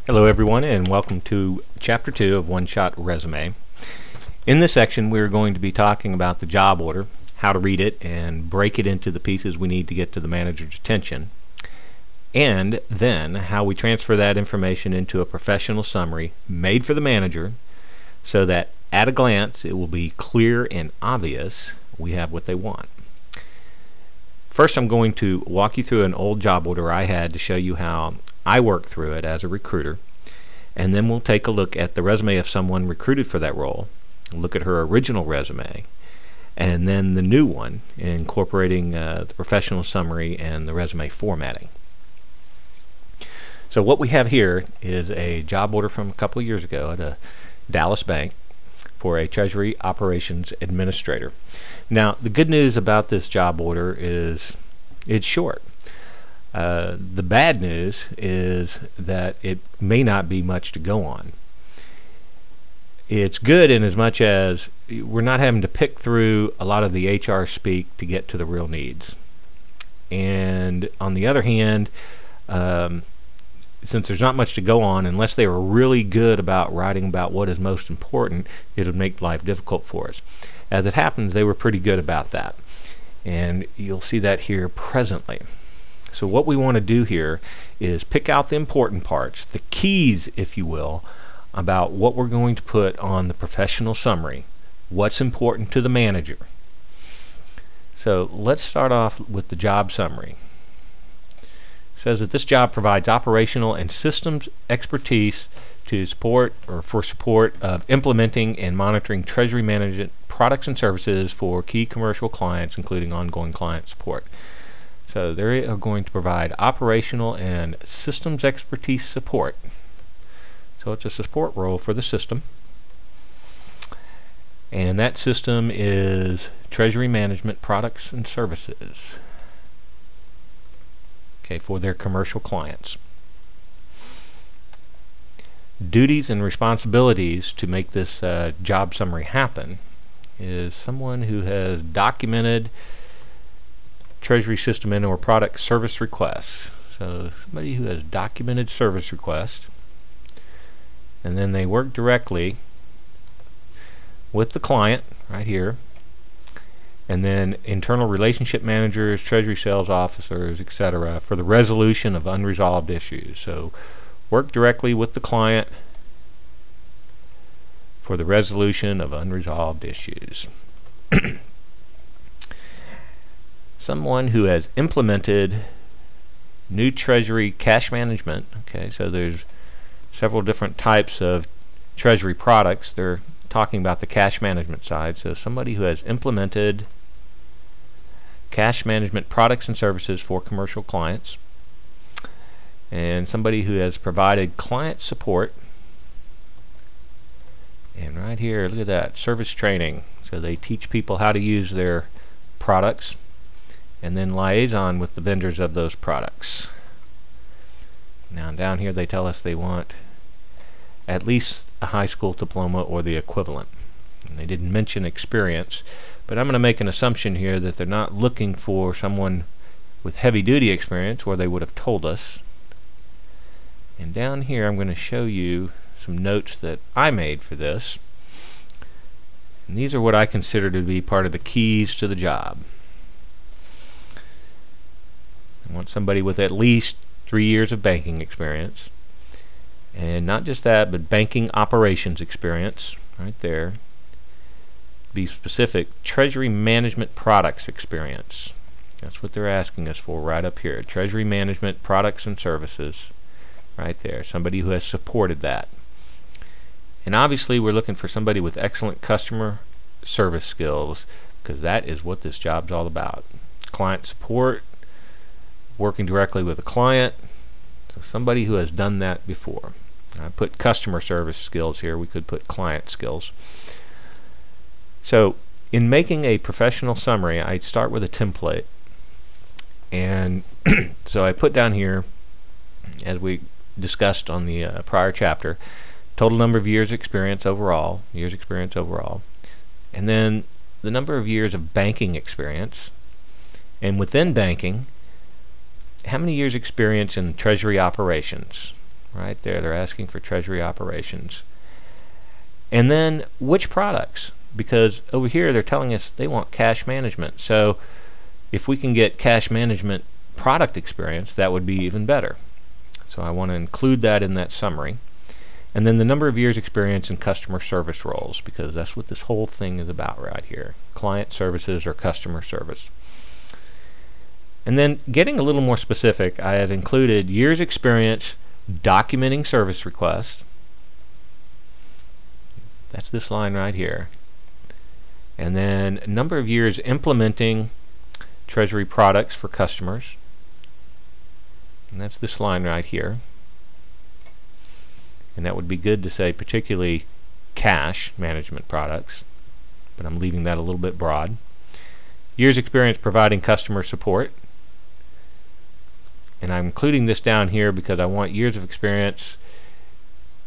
Hello everyone, and welcome to Chapter 2 of One Shot Resume. In this section we're going to be talking about the job order, how to read it and break it into the pieces we need to get to the manager's attention, and then how we transfer that information into a professional summary made for the manager so that at a glance it will be clear and obvious we have what they want. First, I'm going to walk you through an old job order I had to show you how I worked through it as a recruiter, and then we'll take a look at the resume of someone recruited for that role, look at her original resume, and then the new one, incorporating the professional summary and the resume formatting. So what we have here is a job order from a couple of years ago at a Dallas bank for a Treasury Operations Administrator. Now, the good news about this job order is it's short. The bad news is that it may not be much to go on. It's good in as much as we're not having to pick through a lot of the HR speak to get to the real needs. And on the other hand, since there's not much to go on, unless they were really good about writing about what is most important, it would make life difficult for us. As it happens, they were pretty good about that. And you'll see that here presently. So what we want to do here is pick out the important parts, the keys, if you will, about what we're going to put on the professional summary, what's important to the manager. So let's start off with the job summary. It says that this job provides operational and systems expertise to support of implementing and monitoring treasury management products and services for key commercial clients, including ongoing client support. So they are going to provide operational and systems expertise support. So it's a support role for the system. And that system is treasury management products and services. Okay, for their commercial clients. Duties and responsibilities to make this job summary happen is someone who has documented Treasury system and or product service requests. So somebody who has documented service requests, and then they work directly with the client right here, and then internal relationship managers, treasury sales officers, etc., for the resolution of unresolved issues. So work directly with the client for the resolution of unresolved issues. Someone who has implemented new treasury cash management. Okay, so there's several different types of treasury products. They're talking about the cash management side. So somebody who has implemented cash management products and services for commercial clients, and somebody who has provided client support. And right here, look at that, service training. So they teach people how to use their products, and then liaison with the vendors of those products. Now down here they tell us they want at least a high school diploma or the equivalent. And they didn't mention experience, but I'm going to make an assumption here that they're not looking for someone with heavy duty experience, or they would have told us. And down here I'm going to show you some notes that I made for this. And these are what I consider to be part of the keys to the job. I want somebody with at least 3 years of banking experience, and not just that, but banking operations experience right there. Be specific, treasury management products experience. That's what they're asking us for right up here. Treasury management products and services right there. Somebody who has supported that. And obviously we're looking for somebody with excellent customer service skills, because that is what this job's all about. Client support, working directly with a client, so somebody who has done that before. I put customer service skills here. We could put client skills. So in making a professional summary, I start with a template, and so I put down here, as we discussed on the prior chapter, total number of years experience overall, and then the number of years of banking experience, and within banking, how many years experience in treasury operations. Right there, they're asking for treasury operations. And then which products? Because over here they're telling us they want cash management. So if we can get cash management product experience, that would be even better. So I want to include that in that summary. And then the number of years experience in customer service roles, because that's what this whole thing is about right here. Client services or customer service. And then getting a little more specific, I have included years experience documenting service requests. That's this line right here. And then number of years implementing treasury products for customers. And that's this line right here. And that would be good to say particularly cash management products, but I'm leaving that a little bit broad. Years experience providing customer support. And I'm including this down here because I want years of experience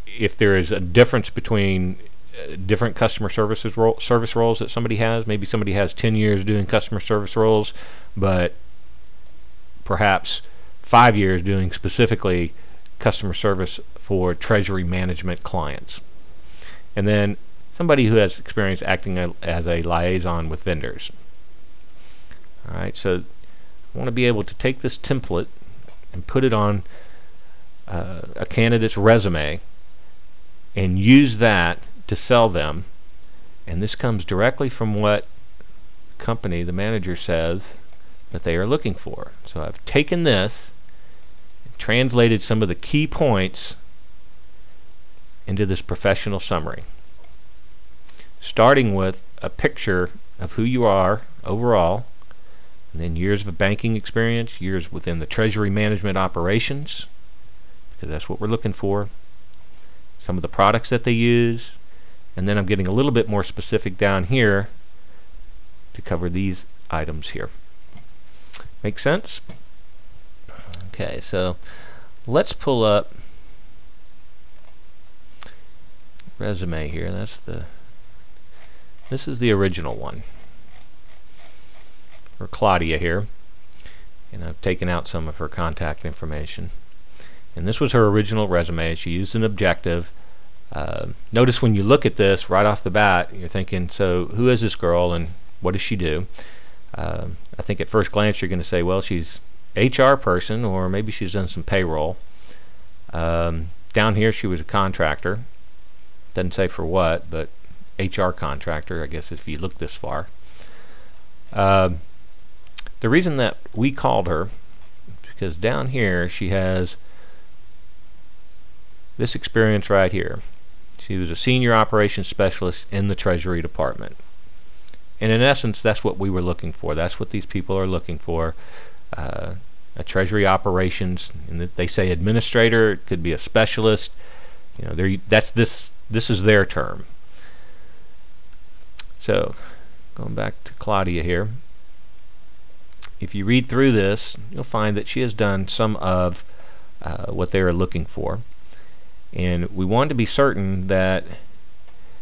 if there is a difference between different customer service roles that somebody has. Maybe somebody has 10 years doing customer service roles, but perhaps 5 years doing specifically customer service for treasury management clients. And then somebody who has experience acting as a liaison with vendors. Alright, so I want to be able to take this template and put it on a candidate's resume and use that to sell them. And this comes directly from what company the manager says that they are looking for. So I've taken this and translated some of the key points into this professional summary, starting with a picture of who you are overall, and then years of banking experience, years within the treasury management operations, because that's what we're looking for, some of the products that they use, and then I'm getting a little bit more specific down here to cover these items here. Make sense? Okay, so let's pull up resume here. This is the original one for Claudia here, and I've taken out some of her contact information. And this was her original resume. She used an objective. Notice when you look at this right off the bat, you're thinking, so who is this girl and what does she do? I think at first glance you're going to say, well, she's HR person, or maybe she's done some payroll. Down here she was a contractor. Doesn't say for what, but HR contractor, I guess, if you look this far. The reason that we called her is because down here she has this experience right here. She was a senior operations specialist in the Treasury Department. And in essence, that's what we were looking for. That's what these people are looking for. A Treasury operations, and they say administrator, it could be a specialist. You know, this is their term. So, going back to Claudia here, if you read through this, you'll find that she has done some of what they are looking for. And we want to be certain that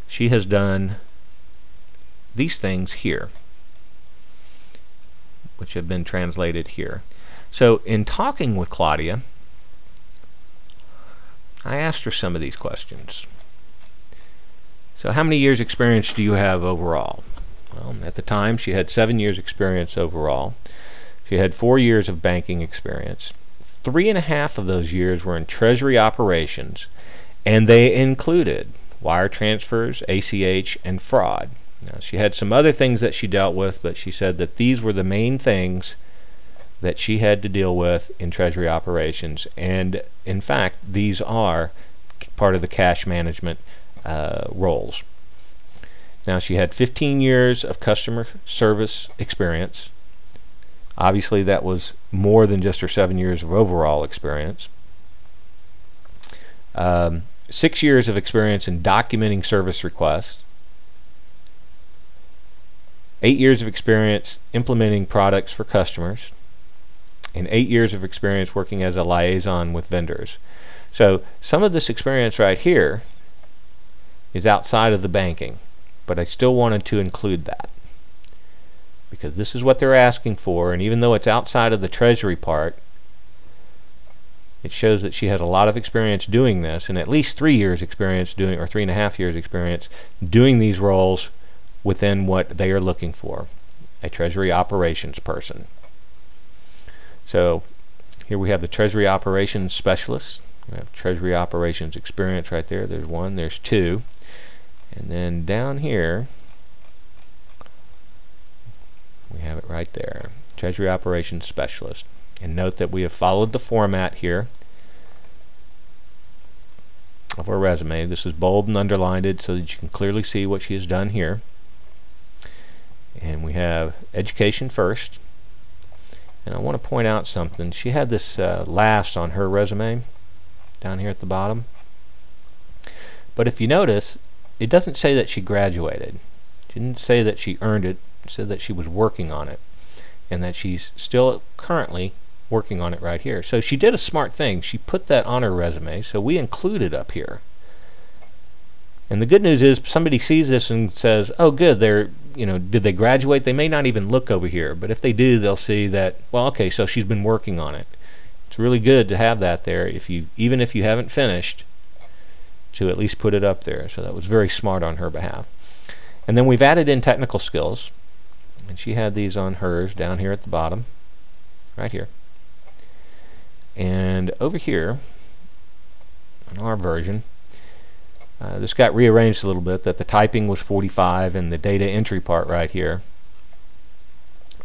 she has done these things here, which have been translated here. So in talking with Claudia, I asked her some of these questions. So how many years experience do you have overall? Well, at the time she had 7 years experience overall. She had 4 years of banking experience. 3.5 of those years were in treasury operations, and they included wire transfers, ACH, and fraud. Now, she had some other things that she dealt with, but she said that these were the main things that she had to deal with in treasury operations, and in fact these are part of the cash management roles. Now, she had 15 years of customer service experience. Obviously that was more than just her 7 years of overall experience. 6 years of experience in documenting service requests. 8 years of experience implementing products for customers, and 8 years of experience working as a liaison with vendors. So some of this experience right here is outside of the banking, but I still wanted to include that because this is what they're asking for, and even though it's outside of the treasury part, It shows that she has a lot of experience doing this, and at least 3 years experience doing, or 3.5 years experience doing these roles within what they are looking for, a Treasury operations person. So here we have the Treasury operations specialist. We have Treasury operations experience right there. There's one, there's two. And then down here, we have it right there, Treasury operations specialist. And note that we have followed the format here of our resume. This is bold and underlined so that you can clearly see what she has done here. And we have education first. And I want to point out something. She had this last on her resume down here at the bottom. But if you notice, it doesn't say that she graduated. It didn't say that she earned it. It said that she was working on it, and that she's still currently working on it right here. So she did a smart thing. She put that on her resume, so we include it up here. And the good news is, somebody sees this and says, "Oh, good, they're, did they graduate?" They may not even look over here, but if they do, they'll see that, well, okay, so she's been working on it. It's really good to have that there, even if you haven't finished, to at least put it up there. So that was very smart on her behalf. And then we've added in technical skills, and she had these on hers down here at the bottom, right here. And over here, on our version, this got rearranged a little bit, that the typing was 45 and the data entry part right here.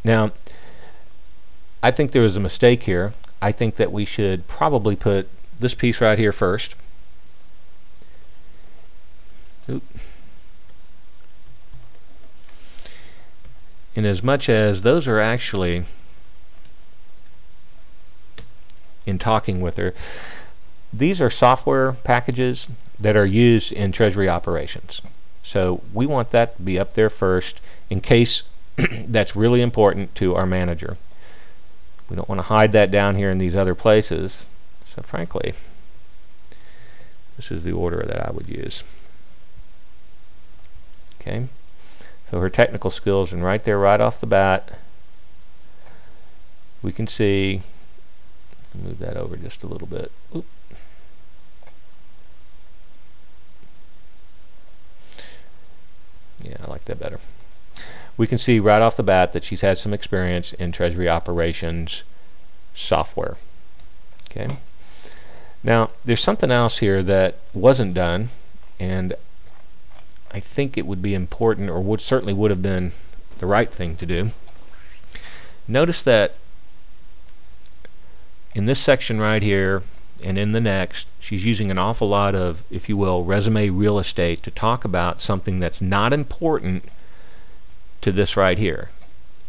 Now, I think there was a mistake here. I think that we should probably put this piece right here first. Oop. In as much as those are actually, in talking with her, these are software packages that are used in Treasury operations. So we want that to be up there first in case that's really important to our manager. We don't want to hide that down here in these other places. So frankly, this is the order that I would use. Okay, so her technical skills, and right there, right off the bat, we can see, move that over just a little bit. Oop. Yeah, I like that better. We can see right off the bat that she's had some experience in Treasury operations software. Okay. Now, there's something else here that wasn't done, and I think it would be important, or certainly would have been the right thing to do. Notice that in this section right here and in the next, she's using an awful lot of, if you will, resume real estate to talk about something that's not important to this right here.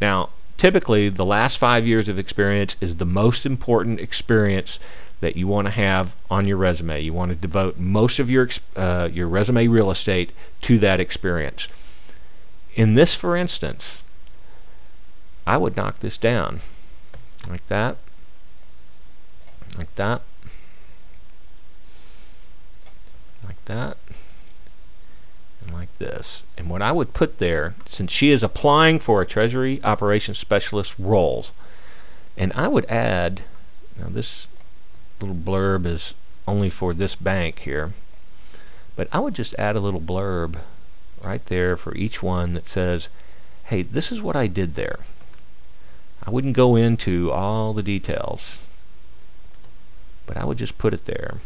Now, typically, the last 5 years of experience is the most important experience that you want to have on your resume. You want to devote most of your resume real estate to that experience. In this, for instance, I would knock this down like that, like that, like that, and like this. And what I would put there, since she is applying for a Treasury Operations Specialist roles, and I would add, now this little blurb is only for this bank here, but I would just add a little blurb right there for each one that says, hey, this is what I did there. I wouldn't go into all the details, but I would just put it there.